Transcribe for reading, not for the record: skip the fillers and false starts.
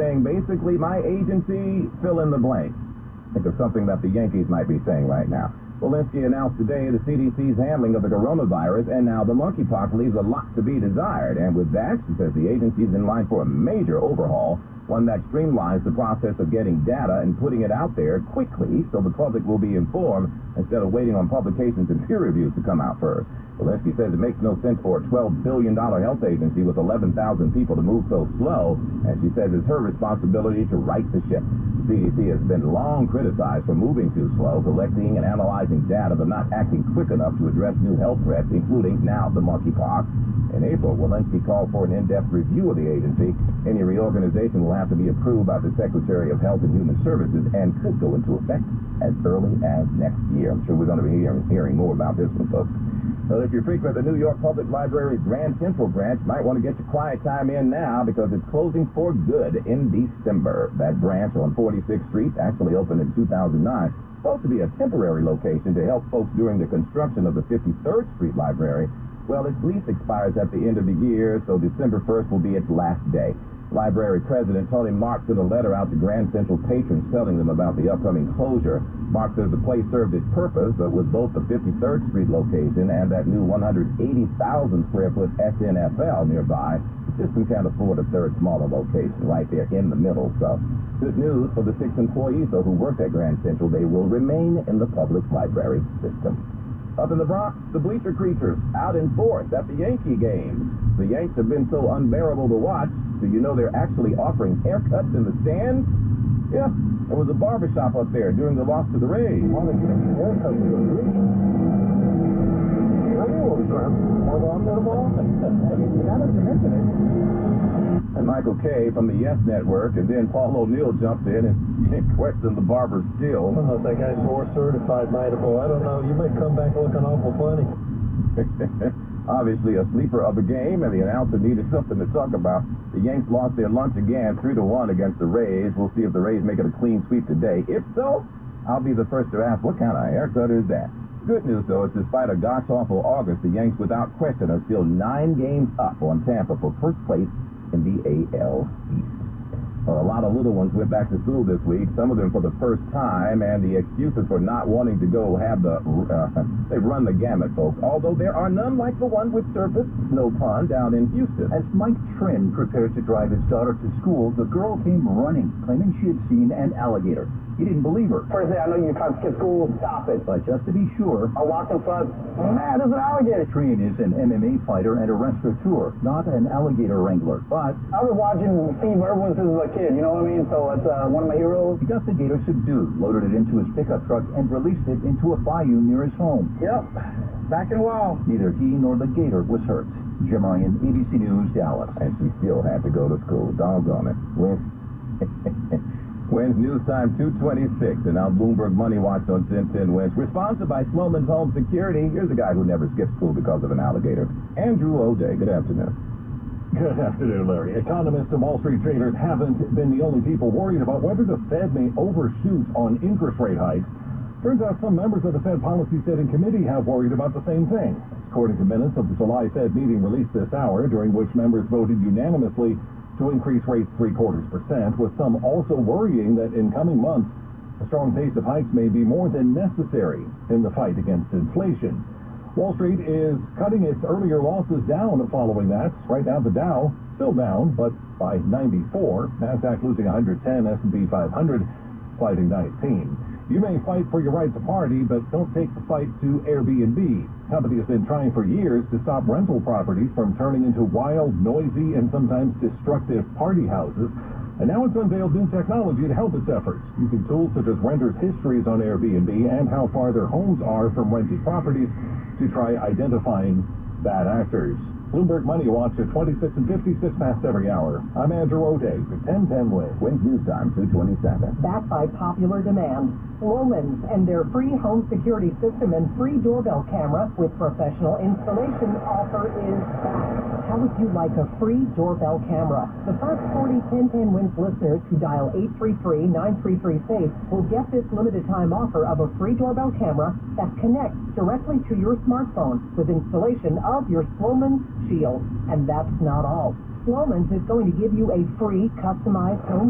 saying basically, my agency, fill in the blank. Think of something that the Yankees might be saying right now. Walensky announced today the CDC's handling of the coronavirus, and now the monkeypox leaves a lot to be desired. And with that, she says the agency's in line for a major overhaul, one that streamlines the process of getting data and putting it out there quickly so the public will be informed instead of waiting on publications and peer reviews to come out first. Walensky says it makes no sense for a $12 billion health agency with 11,000 people to move so slow, and she says it's her responsibility to right the ship. The CDC has been long criticized for moving too slow, collecting and analyzing data, but not acting quick enough to address new health threats, including now the monkeypox. In April, Walensky called for an in-depth review of the agency. Any reorganization will have to be approved by the Secretary of Health and Human Services and could go into effect as early as next year. I'm sure we're going to be hearing more about this one, folks. So if you frequent the New York Public Library's Grand Central branch, you might want to get your quiet time in now because it's closing for good in December. That branch on 46th Street actually opened in 2009. Supposed to be a temporary location to help folks during the construction of the 53rd Street Library. Well, its lease expires at the end of the year, so December 1st will be its last day. Library President Tony Mark sent a letter out to Grand Central patrons telling them about the upcoming closure. Mark says the place served its purpose, but with both the 53rd Street location and that new 180,000 square foot SNFL nearby, just can't afford a third smaller location right there in the middle. So, good news for the 6 employees, though, who work at Grand Central. They will remain in the public library system. Up in the Bronx, the bleacher creatures out in force at the Yankee games. The Yanks have been so unbearable to watch. Do you know they're actually offering haircuts in the stands? Yeah, there was a barbershop up there during the loss to the Rays. Want to get a haircut to the roof? Now that you mention it. And Michael Kay from the Yes Network, and then Paul O'Neill jumped in and questioned the barber's skill. I don't know if that guy's more certified matable. I don't know. You may come back looking awful funny. Obviously a sleeper of the game, and the announcer needed something to talk about. The Yanks lost their lunch again, 3-1 against the Rays. We'll see if the Rays make it a clean sweep today. If so, I'll be the first to ask, what kind of haircut is that? Good news, though, is despite a gosh-awful August, the Yanks, without question, are still 9 games up on Tampa for first place in the AL East. Well, a lot of little ones went back to school this week, some of them for the first time, and the excuses for not wanting to go have they run the gamut, folks, although there are none like the one which surfaced, no pun, down in Houston. As Mike Trin prepared to drive his daughter to school, the girl came running, claiming she had seen an alligator. He didn't believe her. First day, I know you're trying to skip school. Stop it. But just to be sure, I walked in front. Man, there's an alligator. Trin is an MMA fighter and a restaurateur, not an alligator wrangler. But I was watching Steve Irwin since I was a kid, you know what I mean? So it's one of my heroes. He got the gator subdued, loaded it into his pickup truck, and released it into a bayou near his home. Yep. Back in a while. Neither he nor the gator was hurt. Jim Ryan, ABC News, Dallas. And she still had to go to school. Doggone it. Wins News Time 226, and now Bloomberg Money Watch on 1010 Wins. Responsive by Sloman's Home Security. Here's a guy who never skipped school because of an alligator. Andrew O'Day. Good afternoon. Good afternoon, Larry. Economists and Wall Street traders haven't been the only people worried about whether the Fed may overshoot on interest rate hikes. Turns out some members of the Fed Policy Setting Committee have worried about the same thing. According to minutes of the July Fed meeting released this hour, during which members voted unanimously to increase rates 0.75%, with some also worrying that in coming months, a strong pace of hikes may be more than necessary in the fight against inflation. Wall Street is cutting its earlier losses down following that. Right now, the Dow still down, but by 94. NASDAQ losing 110, S&P 500 sliding 19. You may fight for your right to party, but don't take the fight to Airbnb. The company has been trying for years to stop rental properties from turning into wild, noisy, and sometimes destructive party houses. And now it's unveiled new technology to help its efforts, using tools such as renters' histories on Airbnb and how far their homes are from rented properties to try identifying bad actors. Bloomberg Money Watch at 26 and 56 past every hour. I'm Andrew O'Day for 1010 Wins. Wins News Time 227. Backed by popular demand, Sloman's and their free home security system and free doorbell camera with professional installation offer is back. How would you like a free doorbell camera? The first 40 1010 Wins listeners who dial 833-933-SAFE will get this limited time offer of a free doorbell camera that connects directly to your smartphone with installation of your Sloman's Shield. And that's not all. Sloman's is going to give you a free customized home